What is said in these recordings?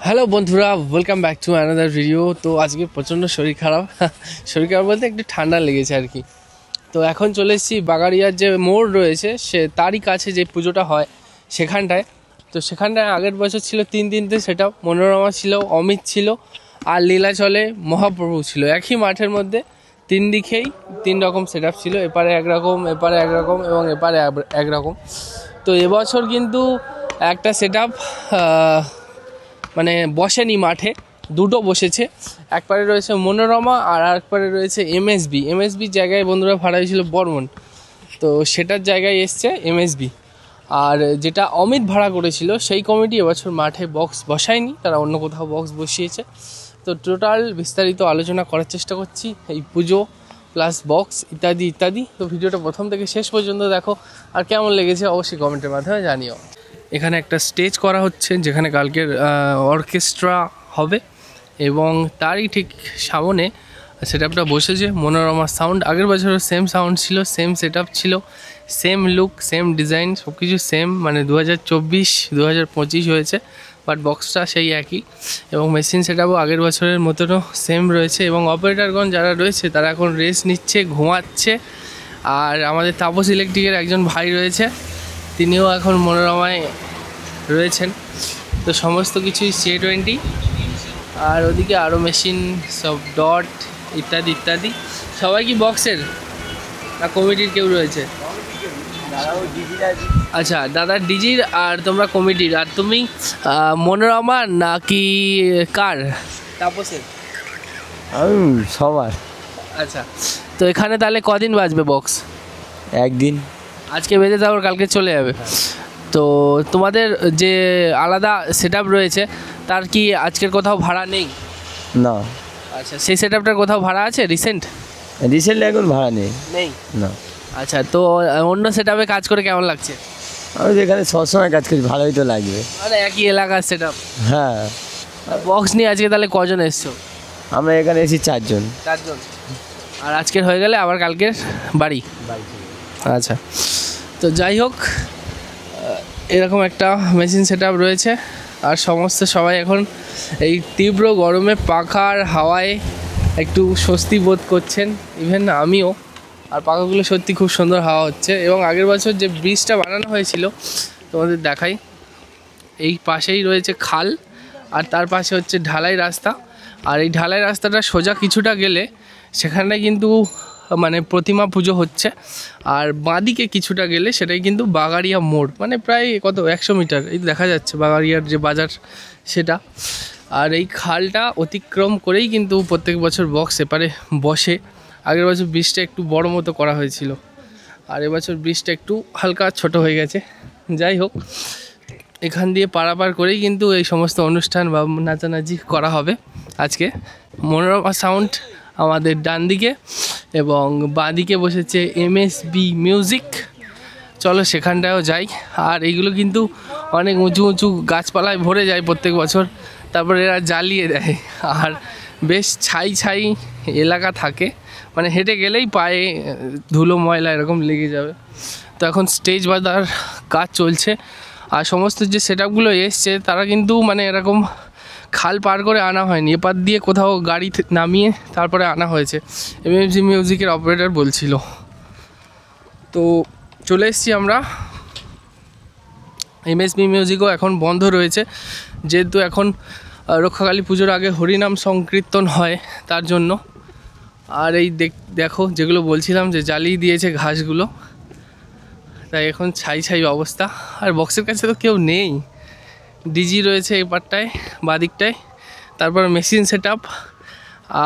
Hello বন্ধুরা, welcome back to another video. তো আজকে প্রচণ্ড শরীর খারাপ বলতে একটু ঠান্ডা লেগেছে আর কি। তো এখন চলে এসেছি বাগাড়িয়ার যে মোড় রয়েছে তারই কাছে যে পুজোটা হয় সেখানটায়। তো সেখানটায় আগের বছর ছিল তিনটে সেট আপ, মনোরমা ছিল, অমিত ছিল আর লীলাচলে মহাপ্রভু ছিল। একই মাঠের মধ্যে তিন দিকেই তিন রকম সেট আপ ছিল, এপারে একরকম, এপারে একরকম এবং এপারে একরকম। তো এবছর কিন্তু একটা সেট আপ মানে বসেনি মাঠে, দুটো বসেছে। একবারে রয়েছে মনোরমা আর একবারে রয়েছে এমএসবির জায়গায় বন্ধুরা ভাড়া হয়েছিল বর্মন, তো সেটার জায়গায় এসছে এমএসবি। আর যেটা অমিত ভাড়া করেছিল সেই কমিটি এবছর মাঠে বক্স বসায়নি, তারা অন্য কোথাও বক্স বসিয়েছে। তো টোটাল বিস্তারিত আলোচনা করার চেষ্টা করছি এই পুজো প্লাস বক্স ইত্যাদি ইত্যাদি। তো ভিডিওটা প্রথম থেকে শেষ পর্যন্ত দেখো, আর কেমন লেগেছে অবশ্যই কমেন্টের মাধ্যমে জানিও। এখানে একটা স্টেজ করা হচ্ছে যেখানে কালকের অর্কেস্ট্রা হবে এবং তারই ঠিক সামনে সেট আপটা বসেছে মনোরমা সাউন্ড। আগের বছরও সেম সাউন্ড ছিল, সেম সেট আপ ছিল, সেম লুক, সেম ডিজাইন, সব কিছু সেম, মানে 2024-2025 হয়েছে, বাট বক্সটা সেই একই এবং মেশিন সেট আপও আগের বছরের মতনও সেম রয়েছে। এবং অপারেটারগণ যারা রয়েছে তারা এখন রেস্ট নিচ্ছে, ঘুমাচ্ছে। আর আমাদের তাপস ইলেকট্রিকের একজন ভাই রয়েছে, তিনিও এখন মনোরমায় রয়েছেন। তো সমস্ত কিছুই C20, আর ওদিকে আরও মেশিন সব ডট ইত্যাদি ইত্যাদি। সবাই কি বক্সের না কমিটির কেউ রয়েছে? আচ্ছা, দাদা ডিজির আর তোমরা কমিটির। আর তুমি মনোরমা নাকি কার? তাপসের? সবার। আচ্ছা, তো এখানে তাহলে কদিন বাজবে বক্স? একদিন। আজকে বেজে তারপর কালকে চলে যাবে। তো তোমাদের যে আলাদা সেট আপ রয়েছে তার কি আজকের কোথাও ভাড়া নেই? না। আচ্ছা, সেই সেট আপটার কোথাও ভাড়া আছে রিসেন্টলি এখন ভাড়া নেই। না। আচ্ছা, তো অন্য সেট আপে কাজ করে কেমন লাগছে? আমি যেখানে সবসময় কাজ করি, ভালোই তো লাগবে। মানে একই এলাকার সেট আপ। হ্যাঁ। বক্স নিয়ে আজকে তাহলে কজন এসছো? আমরা এখানে এসেছি চারজন। আর আজকের হয়ে গেলে আবার কালকের বাড়ি। আচ্ছা, তো যাই হোক, এরকম একটা মেশিন সেট আপ রয়েছে। আর সবাই এখন এই তীব্র গরমে পাখার হাওয়ায় একটু স্বস্তি বোধ করছেন, ইভেন আমিও। আর পাখাগুলো সত্যি খুব সুন্দর হাওয়া হচ্ছে। এবং আগের বছর যে ব্রিজটা বানানো হয়েছিল তোমাদের দেখাই, এই পাশেই রয়েছে খাল আর তার পাশে হচ্ছে ঢালাই রাস্তা। আর এই ঢালাই রাস্তাটা সোজা কিছুটা গেলে সেখানে কিন্তু মানে প্রতিমা পুজো হচ্ছে। আর বাঁদিকে কিছুটা গেলে সেটাই কিন্তু বাগাড়িয়া মোড়, মানে প্রায় 100 মিটার এই দেখা যাচ্ছে বাগাড়িয়ার যে বাজার সেটা। আর এই খালটা অতিক্রম করেই কিন্তু প্রত্যেক বছর বক্স এপারে বসে। আগের বছর ব্রিজটা একটু বড় মতো করা হয়েছিল, আর এবছর ব্রিজটা একটু হালকা ছোট হয়ে গেছে। যাই হোক, এখান দিয়ে পারাপার করেই কিন্তু এই সমস্ত অনুষ্ঠান বা নাচানাচি করা হবে আজকে। মনোরমা সাউন্ড আমাদের ডান দিকে এবং বাঁ দিকে বসেছে এমএসবি মিউজিক। চলো সেখানটায়ও যাই। আর এইগুলো কিন্তু অনেক উঁচু উঁচু গাছপালায় ভরে যায় প্রত্যেক বছর, তারপরে এরা জ্বালিয়ে দেয়। আর বেশ ছাই এলাকা থাকে, মানে হেঁটে গেলেই পায়ে ধুলো ময়লা এরকম লেগে যাবে। তো এখন স্টেজ বাঁধার কাজ চলছে। আর সমস্ত যে সেট আপগুলো এসছে তারা কিন্তু মানে এরকম খাল পার করে আনা হয়নি, এপার দিয়ে কোথাও গাড়ি নামিয়ে তারপরে আনা হয়েছে, এমএসবি মিউজিকের অপারেটর বলছিল। তো চলে এসেছি আমরা। এমএসবি মিউজিকও এখন বন্ধ রয়েছে, যেহেতু এখন রক্ষাকালী পুজোর আগে হরিনাম সংকীর্তন হয় তার জন্য। আর এই দেখো যেগুলো বলছিলাম যে জ্বালিয়ে দিয়েছে ঘাসগুলো, তাই এখন ছাই অবস্থা। আর বক্সের কাছে তো কেউ নেই, ডিজি রয়েছে এই পারটায় বাদিকটায়, তারপর মেশিন সেট আপ,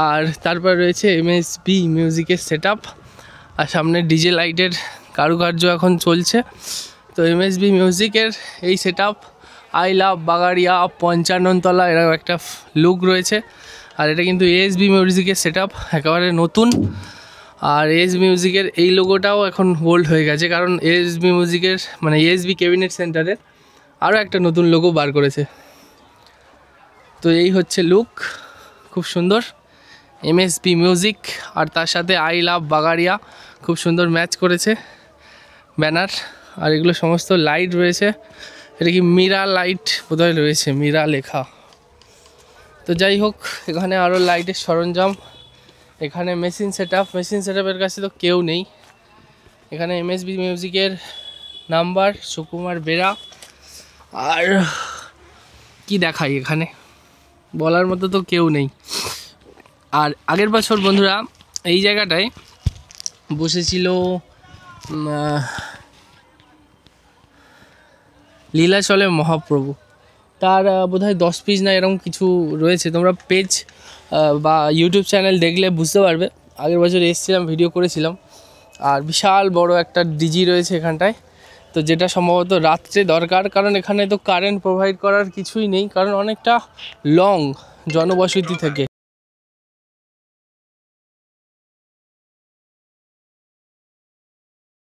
আর তারপর রয়েছে এমএসবি মিউজিকের সেট আপ। আর সামনে ডিজে লাইটের কারুকার্য এখন চলছে। তো এমএসবি মিউজিকের এই set up I love Bagadia 55 তলা এরকম একটা লুক রয়েছে। আর এটা কিন্তু এএসবি মিউজিকের সেট আপ, একেবারে নতুন। আর এএসবি মিউজিকের এই লোগোটাও এখন ওল্ড হয়ে গেছে, কারণ এএসবি মিউজিকের মানে এএসবি ক্যাবিনেট সেন্টারের আরও একটা নতুন লোগো বার করেছে। তো এই হচ্ছে লুক, খুব সুন্দর এমএসবি মিউজিক। আর তার সাথে আই লাভ বাগাড়িয়া খুব সুন্দর ম্যাচ করেছে ব্যানার। আর এগুলো সমস্ত লাইট রয়েছে, এটা কি মীরা লাইট বোধহয় রয়েছে, মীরা লেখা। তো যাই হোক, এখানে আরও লাইটের সরঞ্জাম, এখানে মেশিন সেটআপের কাছে তো কেউ নেই। এখানে এমএসবি মিউজিকের নাম্বার, সুকুমার বেরা। আর কি দেখাই, এখানে বলার মতো তো কেউ নেই। আর আগের বছর বন্ধুরা এই জায়গাটায় বসেছিল লীলাচলে মহাপ্রভু, তার বোধহয় 10 পিস না এরকম কিছু রয়েছে। তোমরা পেজ বা ইউটিউব চ্যানেল দেখলে বুঝতে পারবে। আগের বছর এসেছিলাম, ভিডিও করেছিলাম। আর বিশাল বড় একটা ডিজি রয়েছে এখানটায়, তো যেটা সম্ভবত রাত্রে দরকার, কারণ এখানে তো কারেন্ট প্রোভাইড করার কিছুই নেই, কারণ অনেকটা লং জনবসতি থেকে।